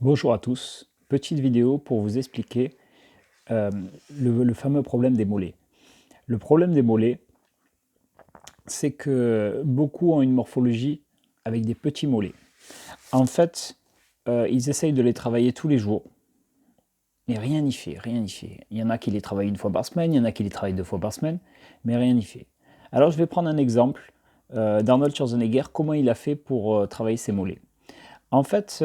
Bonjour à tous, petite vidéo pour vous expliquer euh, le fameux problème des mollets. Le problème des mollets, c'est que beaucoup ont une morphologie avec des petits mollets. En fait, ils essayent de les travailler tous les jours, mais rien n'y fait, rien n'y fait. Il y en a qui les travaillent une fois par semaine, il y en a qui les travaillent 2 fois par semaine, mais rien n'y fait. Alors je vais prendre un exemple d'Arnold Schwarzenegger, comment il a fait pour travailler ses mollets. En fait,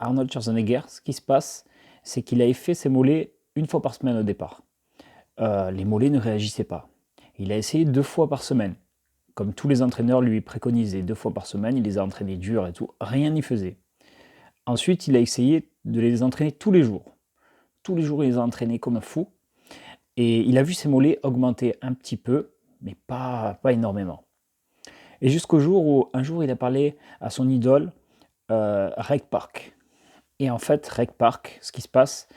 Arnold Schwarzenegger, ce qui se passe, c'est qu'il avait fait ses mollets une fois par semaine au départ. Les mollets ne réagissaient pas. Il a essayé 2 fois par semaine, comme tous les entraîneurs lui préconisaient. 2 fois par semaine, il les a entraînés dur et tout, rien n'y faisait. Ensuite, il a essayé de les entraîner tous les jours. Tous les jours, il les a entraînés comme un fou. Et il a vu ses mollets augmenter un petit peu, mais pas énormément. Et jusqu'au jour où, un jour, il a parlé à son idole, Reg Park. Et en fait, Reg Park, ce qui se passe,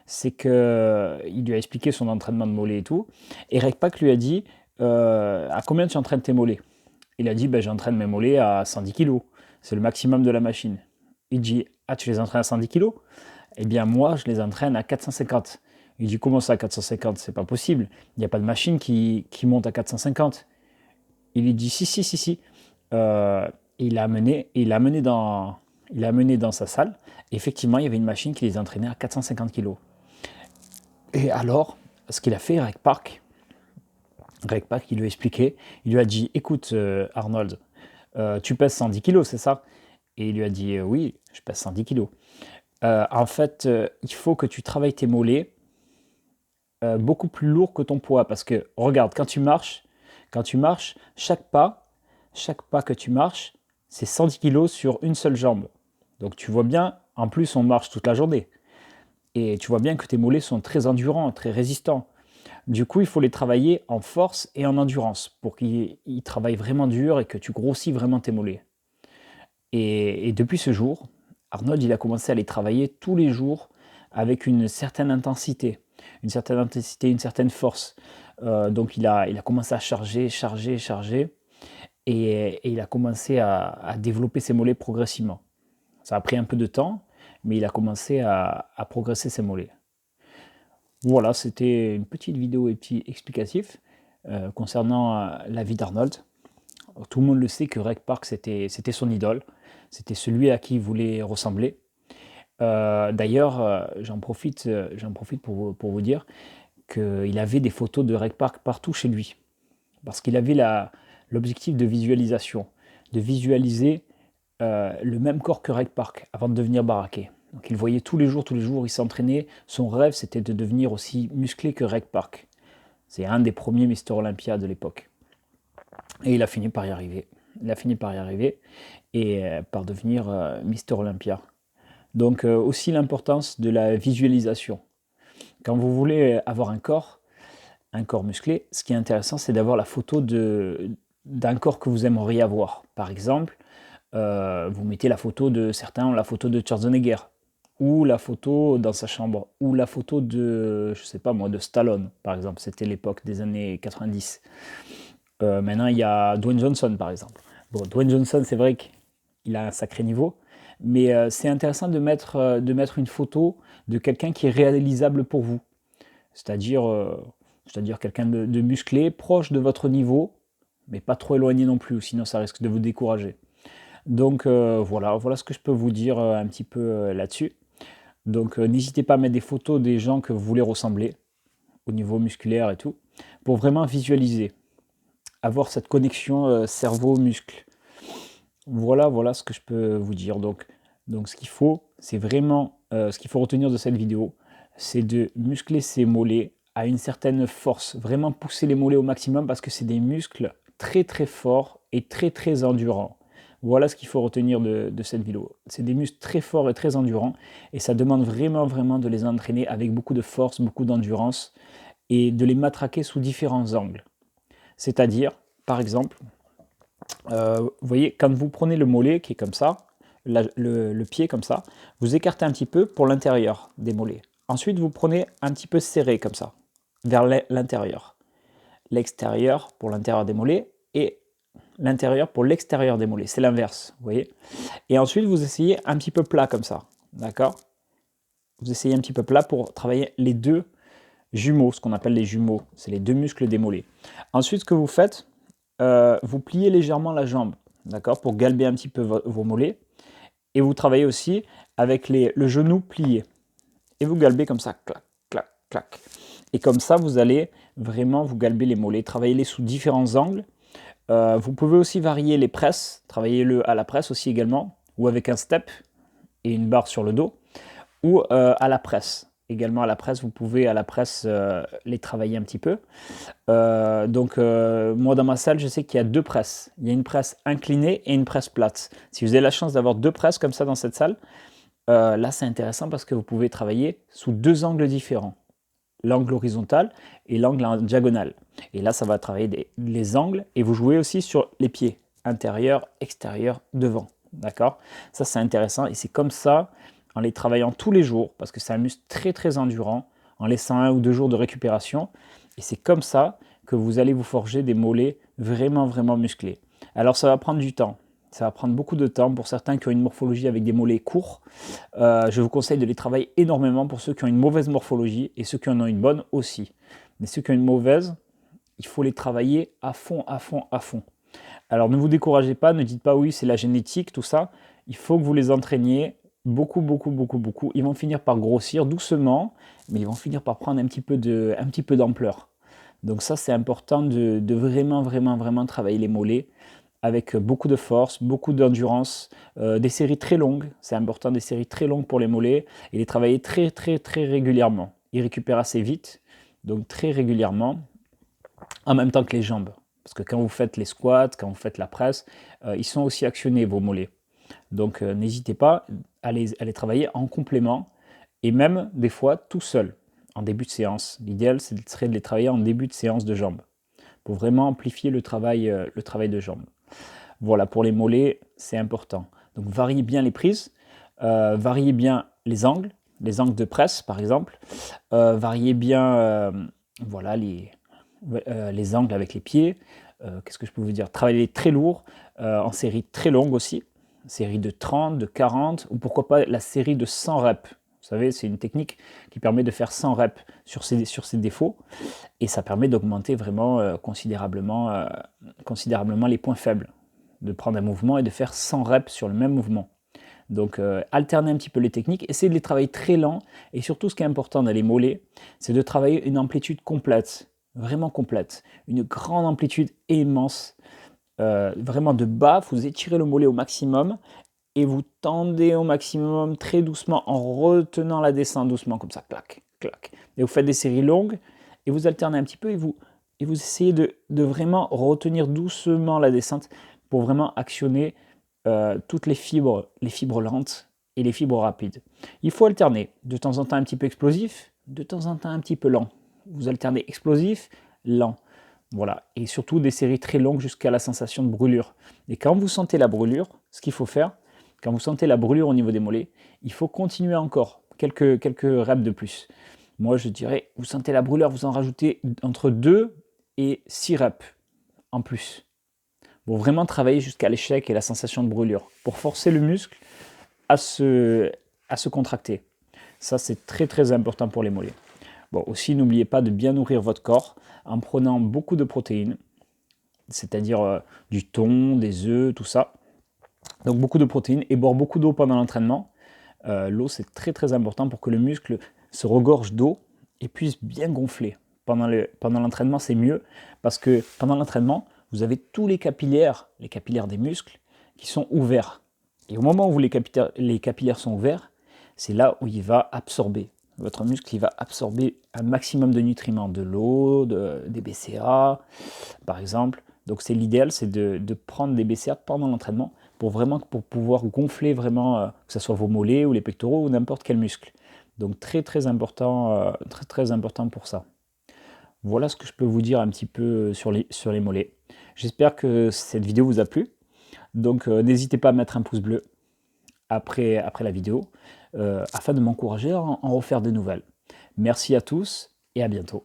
c'est qu'il lui a expliqué son entraînement de mollets et tout. Et Reg Park lui a dit à combien tu entraînes tes mollets? Il a dit ben, j'entraîne mes mollets à 110 kg. C'est le maximum de la machine. Il dit ah, tu les entraînes à 110 kg? Eh bien, moi, je les entraîne à 450. Il dit comment ça à 450? C'est pas possible. Il n'y a pas de machine qui monte à 450. Il lui dit si, si, si, si. Euh, il l'a amené dans sa salle. Et effectivement, il y avait une machine qui les entraînait à 450 kg. Et alors, ce qu'il a fait, Reg Park, il lui a expliqué, il lui a dit, écoute Arnold, tu pèses 110 kg, c'est ça? Et il lui a dit, oui, je pèse 110 kg. En fait, il faut que tu travailles tes mollets beaucoup plus lourd que ton poids. Parce que, regarde, quand tu marches, chaque pas que tu marches, c'est 110 kg sur une seule jambe. Donc tu vois bien, en plus on marche toute la journée. Et tu vois bien que tes mollets sont très endurants, très résistants. Du coup, il faut les travailler en force et en endurance pour qu'ils travaillent vraiment dur et que tu grossis vraiment tes mollets. Et depuis ce jour, Arnold, il a commencé à les travailler tous les jours avec une certaine intensité, une certaine force. Donc il a commencé à charger, charger, charger, et il a commencé à développer ses mollets progressivement. Ça a pris un peu de temps, mais il a commencé à progresser ses mollets. Voilà, c'était une petite vidéo et petit explicatif concernant la vie d'Arnold. Tout le monde le sait que Reg Park, c'était son idole. C'était celui à qui il voulait ressembler. D'ailleurs, j'en profite pour vous dire qu'il avait des photos de Reg Park partout chez lui. Parce qu'il avait l'objectif de visualisation, de visualiser le même corps que Reg Park avant de devenir baraqué. Donc il voyait tous les jours, il s'entraînait. Son rêve, c'était de devenir aussi musclé que Reg Park. C'est un des premiers Mister Olympia de l'époque. Et il a fini par y arriver. Il a fini par y arriver et par devenir Mister Olympia. Donc aussi l'importance de la visualisation. Quand vous voulez avoir un corps musclé, ce qui est intéressant, c'est d'avoir la photo d'un corps que vous aimeriez avoir. Par exemple, vous mettez la photo de certains ont la photo de Schwarzenegger, ou la photo dans sa chambre, ou la photo de, je sais pas moi, de Stallone, par exemple. C'était l'époque des années 90. Maintenant, il y a Dwayne Johnson, par exemple. Bon, Dwayne Johnson, c'est vrai qu'il a un sacré niveau, mais c'est intéressant de mettre une photo de quelqu'un qui est réalisable pour vous. C'est-à-dire quelqu'un de musclé, proche de votre niveau, mais pas trop éloigné non plus, sinon ça risque de vous décourager. Donc voilà ce que je peux vous dire un petit peu là-dessus. Donc n'hésitez pas à mettre des photos des gens que vous voulez ressembler, au niveau musculaire et tout, pour vraiment visualiser, avoir cette connexion cerveau-muscle. Voilà ce que je peux vous dire. Donc ce qu'il faut, c'est vraiment, ce qu'il faut retenir de cette vidéo, c'est de muscler ses mollets à une certaine force, vraiment pousser les mollets au maximum parce que c'est des muscles très très forts et très très endurants. Voilà ce qu'il faut retenir de cette vidéo. C'est des muscles très forts et très endurants et ça demande vraiment de les entraîner avec beaucoup de force, beaucoup d'endurance et de les matraquer sous différents angles. C'est-à-dire, par exemple, vous voyez, quand vous prenez le mollet qui est comme ça, le pied comme ça, vous écartez un petit peu pour l'intérieur des mollets. Ensuite, vous prenez un petit peu serré comme ça, vers l'intérieur. L'extérieur pour l'intérieur des mollets et l'intérieur pour l'extérieur des mollets. C'est l'inverse, vous voyez. Et ensuite, vous essayez un petit peu plat comme ça, d'accord? vous essayez un petit peu plat pour travailler les deux jumeaux, ce qu'on appelle les jumeaux. C'est les deux muscles des mollets. Ensuite, ce que vous faites, vous pliez légèrement la jambe, d'accord, pour galber un petit peu vos mollets. Et vous travaillez aussi avec le genou plié. Et vous galbez comme ça, clac, clac, clac. Et comme ça, vous allez vraiment vous galber les mollets, travailler-les sous différents angles. Vous pouvez aussi varier les presses, travaillez-le à la presse aussi également, ou avec un step et une barre sur le dos, ou à la presse. Également à la presse, vous pouvez à la presse les travailler un petit peu. Moi dans ma salle, je sais qu'il y a deux presses. Il y a une presse inclinée et une presse plate. Si vous avez la chance d'avoir deux presses comme ça dans cette salle, là c'est intéressant parce que vous pouvez travailler sous deux angles différents. L'angle horizontal et l'angle en diagonale. Et là, ça va travailler les angles et vous jouez aussi sur les pieds, intérieur, extérieur, devant. D'accord? Ça, c'est intéressant et c'est comme ça, en les travaillant tous les jours, parce que c'est un muscle très très endurant, en laissant 1 ou 2 jours de récupération. Et c'est comme ça que vous allez vous forger des mollets vraiment vraiment musclés. Alors, ça va prendre du temps. Ça va prendre beaucoup de temps pour certains qui ont une morphologie avec des mollets courts. Je vous conseille de les travailler énormément pour ceux qui ont une mauvaise morphologie et ceux qui en ont une bonne aussi. Mais ceux qui ont une mauvaise, il faut les travailler à fond, à fond, à fond. Alors ne vous découragez pas, ne dites pas oui, c'est la génétique, tout ça. Il faut que vous les entraîniez beaucoup, beaucoup, beaucoup, beaucoup. Ils vont finir par grossir doucement, mais ils vont finir par prendre un petit peu d'ampleur. Donc ça, c'est important de vraiment, vraiment, vraiment travailler les mollets avec beaucoup de force, beaucoup d'endurance, des séries très longues, c'est important, des séries très longues pour les mollets, et les travailler très très très régulièrement. Ils récupèrent assez vite, donc très régulièrement, en même temps que les jambes. Parce que quand vous faites les squats, quand vous faites la presse, ils sont aussi actionnés, vos mollets. Donc n'hésitez pas à les travailler en complément, et même des fois tout seul, en début de séance. L'idéal, serait de les travailler en début de séance de jambes, pour vraiment amplifier le travail de jambes. Voilà, pour les mollets, c'est important. Donc variez bien les prises, variez bien les angles de presse par exemple, variez bien voilà, les angles avec les pieds. Qu'est-ce que je peux vous dire? Travaillez très lourd, en série très longue aussi, série de 30, de 40, ou pourquoi pas la série de 100 reps. Vous savez, c'est une technique qui permet de faire 100 reps sur ses défauts, et ça permet d'augmenter vraiment considérablement les points faibles, de prendre un mouvement et de faire 100 reps sur le même mouvement. Donc alternez un petit peu les techniques, essayez de les travailler très lent, et surtout ce qui est important dans les mollets, c'est de travailler une amplitude complète, vraiment complète, une grande amplitude immense, vraiment de bas, vous étirez le mollet au maximum, et vous tendez au maximum très doucement en retenant la descente doucement, comme ça, clac, clac. Et vous faites des séries longues, et vous alternez un petit peu, et vous essayez de vraiment retenir doucement la descente pour vraiment actionner toutes les fibres lentes et les fibres rapides. Il faut alterner, de temps en temps un petit peu explosif, de temps en temps un petit peu lent. Vous alternez explosif, lent. Voilà, et surtout des séries très longues jusqu'à la sensation de brûlure. Et quand vous sentez la brûlure, ce qu'il faut faire, quand vous sentez la brûlure au niveau des mollets, il faut continuer encore, quelques reps de plus. Moi, je dirais, vous sentez la brûlure, vous en rajoutez entre 2 et 6 reps en plus. Pour vraiment travailler jusqu'à l'échec et la sensation de brûlure, pour forcer le muscle à se contracter. Ça, c'est très très important pour les mollets. Bon, aussi, n'oubliez pas de bien nourrir votre corps en prenant beaucoup de protéines, c'est-à-dire du thon, des œufs, tout ça. Donc beaucoup de protéines, et boire beaucoup d'eau pendant l'entraînement. L'eau, c'est très très important pour que le muscle se regorge d'eau et puisse bien gonfler. Pendant l'entraînement, c'est mieux, parce que pendant l'entraînement, vous avez tous les capillaires des muscles, qui sont ouverts. Et au moment où les capillaires sont ouverts, c'est là où il va absorber. Votre muscle, il va absorber un maximum de nutriments, de l'eau, des BCA, par exemple. Donc c'est l'idéal, c'est de prendre des BCA pendant l'entraînement pour pouvoir gonfler vraiment, que ce soit vos mollets ou les pectoraux ou n'importe quel muscle. Donc très très important, très important pour ça. Voilà ce que je peux vous dire un petit peu sur les mollets. J'espère que cette vidéo vous a plu. Donc n'hésitez pas à mettre un pouce bleu après la vidéo, afin de m'encourager à en refaire de nouvelles. Merci à tous et à bientôt.